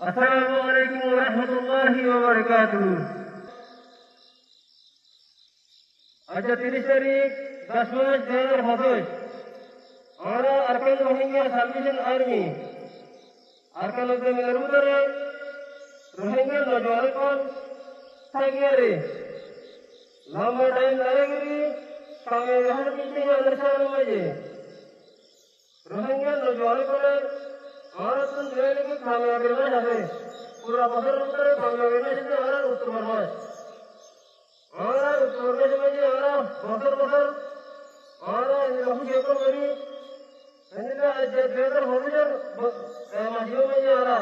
Assalamualaikum warahmatullahi wabarakatuh. আজ 30 তারিখ 10 মাস 2025 আমরা আরকান রোহিঙ্গা সালভেশন আর্মি আরকান জমিনের উপরে রোহিঙ্গা নজওয়ান কল থাকিয়ারে লম্বা টাইম লাগেগি সামনে রহন কিতে আদর্শান মাঝে রোহিঙ্গা নজওয়ান কলে আমরা তুন জেলে কে কামিয়াবি না যাবে পুরা বছর উপরে কামিয়াবি না যেতে আমরা উত্তর মাস আমরা উত্তর দেশে মাঝে আমরা বছর বছর আমরা বহু ক্ষেত্র করি এন্দিনা যে 2000 মাসিও মাঝে আমরা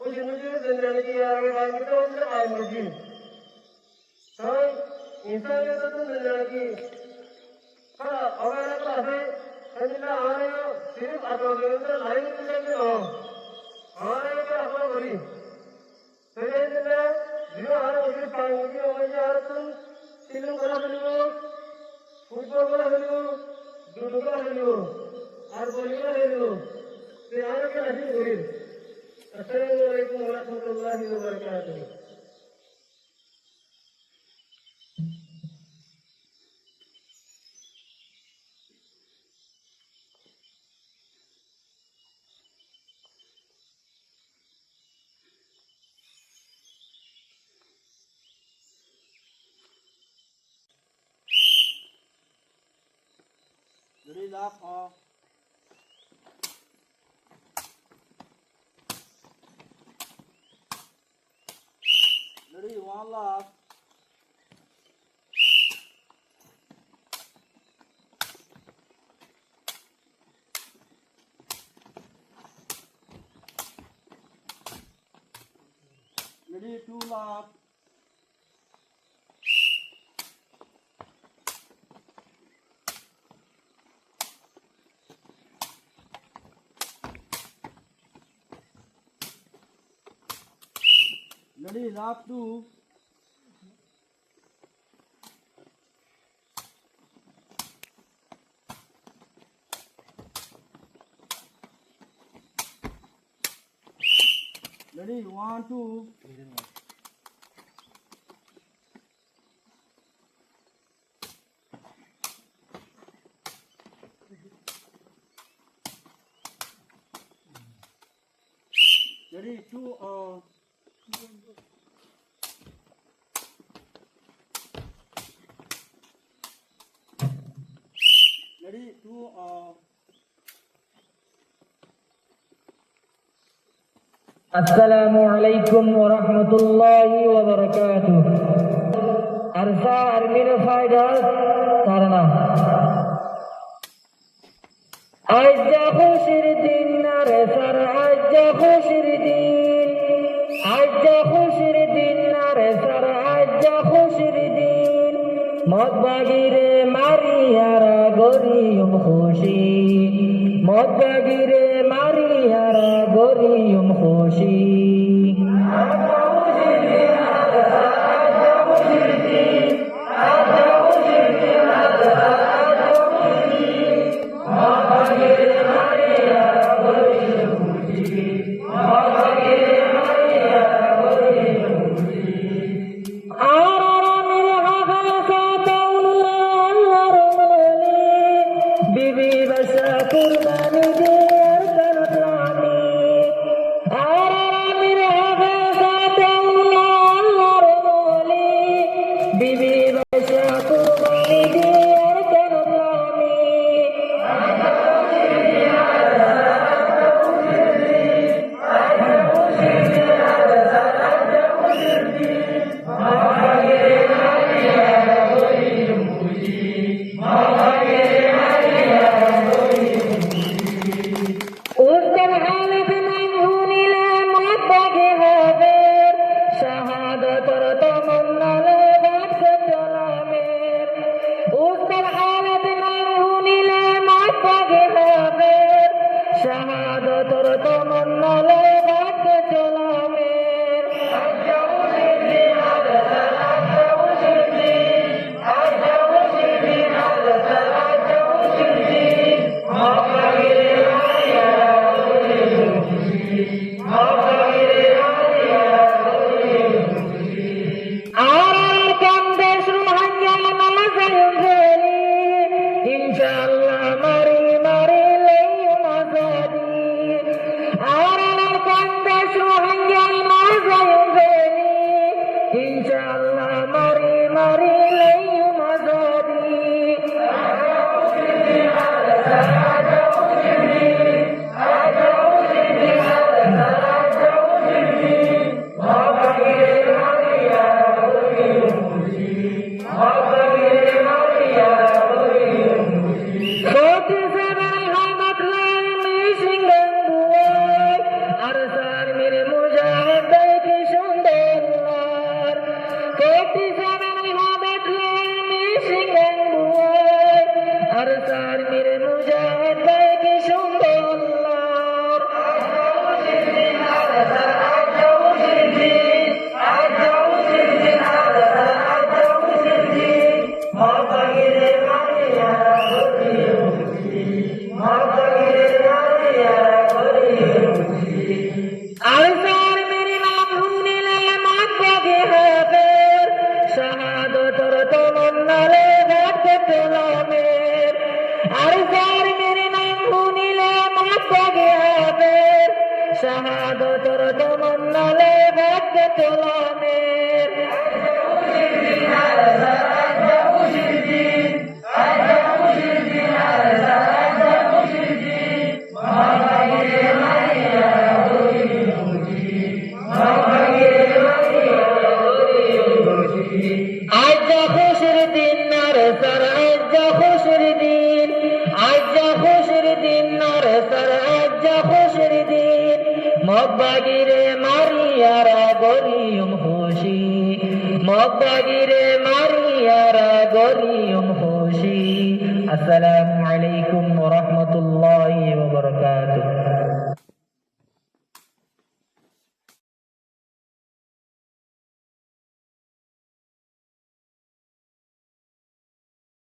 कुछ मुझे जिंदगी की आगे बात करते हैं उससे आए मुझे तो इंसान ये तो जिंदगी का अवेयर का है जिंदगी हमारे सिर्फ आत्मा के अंदर लाइन में लेके हो हमारे का अपना बोली तो ये जिंदगी जो हमारे उसे पाएंगे हमें यार तुम सिलम करा बनियो फुटबॉल करा बनियो जूडो करा बनियो और बॉलिंग करा बनियो तो यार क्या नहीं बोली Assalamualaikum warahmatullahi wabarakatuh. Jadi lap off. Ready, one lap. Ready, two lap. Ready, lap two. Ready, one, two. Ready, two, ready, two, Assalamualaikum warahmatullahi wabarakatuh. Arsa Armin Fighters Tarana. Ajja khushir din nare sar ajja khushir din. Ajja khushir din nare sar ajja khushir din. Mot bagire mariyara goriyum khushi. Mot bagire mariyara goriyum khushi. Amen. ইনশাআল্লাহ মারি মারি লইও মজাদি আর আমার কান্দে সুহাঙ্গাল মজায় বেনি ইনশাআল্লাহ মারি মারি লইও মজাদি শাহাদতর তমন্নালে ভাগ্য তোলামের আজ যা খুশির দিন নারে সর আজ যা খুশির দিন আজ যা খুশির দিন নারে সর আজ যা খুশির দিন মব্বাগিরে মারিয়ারা গরিয়ম খুশি মব্বাগিরে মারিয়ারা গরিয়ম খুশি আসসালামু আলাইকুম ওয়া রাহমাতুল্লাহি ওয়া বারাকাতুহু